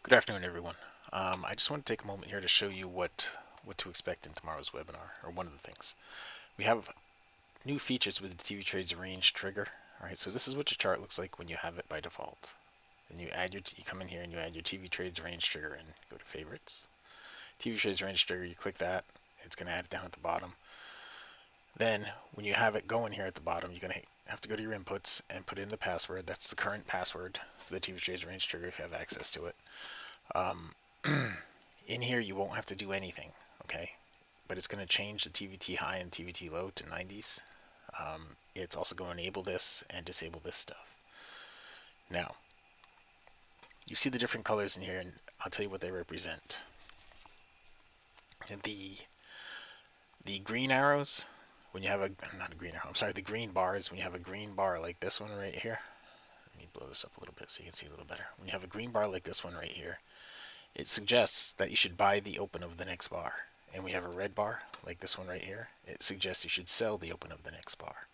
Good afternoon, everyone. I just want to take a moment here to show you what to expect in tomorrow's webinar, or one of the things. We have new features with the TV Trades Range trigger. All right, so this is what your chart looks like when you have it by default. Then you come in here and you add your TV Trades Range trigger and go to Favorites. TV Trades Range trigger, you click that. It's going to add it down at the bottom. Then, when you have it going here at the bottom, you're going to have to go to your inputs and put in the password. That's the current password for the TV Trades Range trigger if you have access to it. In here, you won't have to do anything, okay? But it's going to change the TVT high and TVT low to 90s. It's also going to enable this and disable this stuff. Now, you see the different colors in here, and I'll tell you what they represent. The green arrows, when you have not a green arrow, I'm sorry, the green bars, when you have a green bar like this one right here. Let me blow this up a little bit so you can see a little better. When you have a green bar like this one right here, it suggests that you should buy the open of the next bar. And we have a red bar, like this one right here. It suggests you should sell the open of the next bar.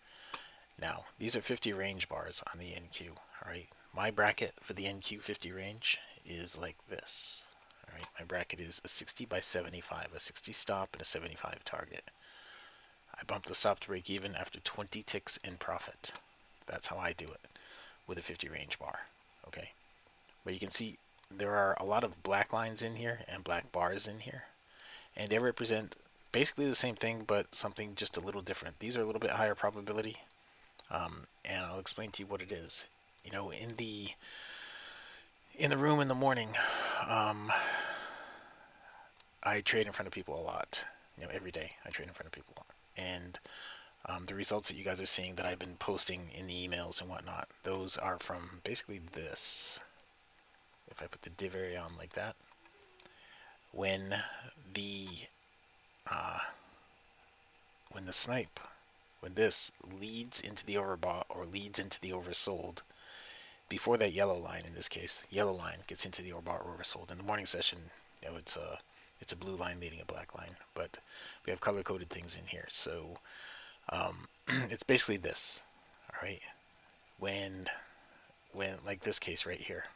Now, these are 50 range bars on the NQ. Alright, my bracket for the NQ 50 range is like this. Alright, my bracket is a 60 by 75, a 60 stop and a 75 target. I bump the stop to break even after 20 ticks in profit. That's how I do it with a 50 range bar. Okay, but you can see there are a lot of black lines in here and black bars in here, and they represent basically the same thing but something just a little different. These are a little bit higher probability, and I'll explain to you what it is. You know, in the room in the morning, I trade in front of people a lot. You know, every day I trade in front of people a lot, and the results that you guys are seeing that I've been posting in the emails and whatnot, those are from basically this. If I put the div area on like that, when the snipe, when this leads into the overbought or leads into the oversold, before that yellow line, in this case, yellow line gets into the overbought or oversold. In the morning session, you know, it's a blue line leading a black line, but we have color coded things in here. So it's basically this. All right, when like this case right here,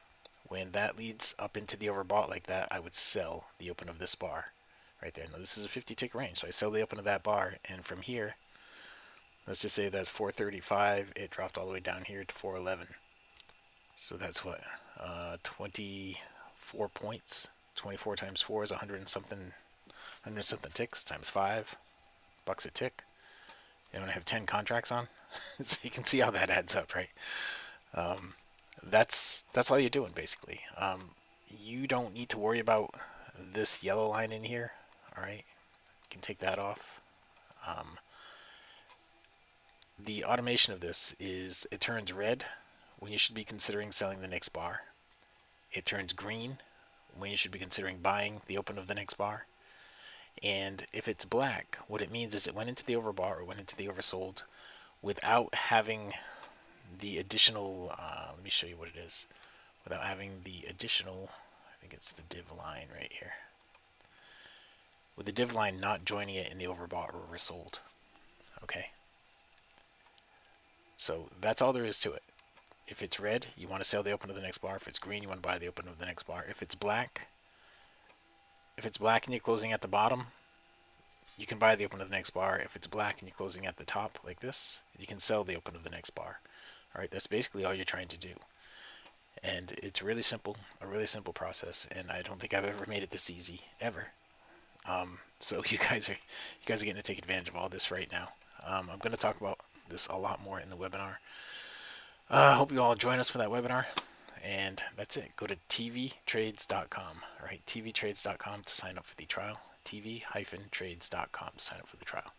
when that leads up into the overbought like that, I would sell the open of this bar right there. Now this is a 50 tick range, so I sell the open of that bar, and from here, let's just say that's 435. It dropped all the way down here to 411. So that's what, 24 points. 24 times 4 is 100 and something, 100 and something ticks times $5 a tick. You know, I have 10 contracts on, so you can see how that adds up, right? That's all you're doing basically. You don't need to worry about this yellow line in here. All right, you can take that off. The automation of this is it turns red when you should be considering selling the next bar. It turns green when you should be considering buying the open of the next bar. And if it's black, what it means is it went into the overbought or went into the oversold without having the additional, let me show you what it is, without having the additional, I think it's the div line right here, with the div line not joining it in the overbought or oversold. Okay, so that's all there is to it. If it's red, you want to sell the open of the next bar. If it's green, you want to buy the open of the next bar. If it's black and you're closing at the bottom, you can buy the open of the next bar. If it's black and you're closing at the top like this, you can sell the open of the next bar. All right, that's basically all you're trying to do. And it's really simple, a really simple process, and I don't think I've ever made it this easy, ever. So you guys are getting to take advantage of all this right now. I'm going to talk about this a lot more in the webinar. I hope you all join us for that webinar. And that's it. Go to tvtrades.com. All right, tvtrades.com to sign up for the trial. tv-trades.com to sign up for the trial.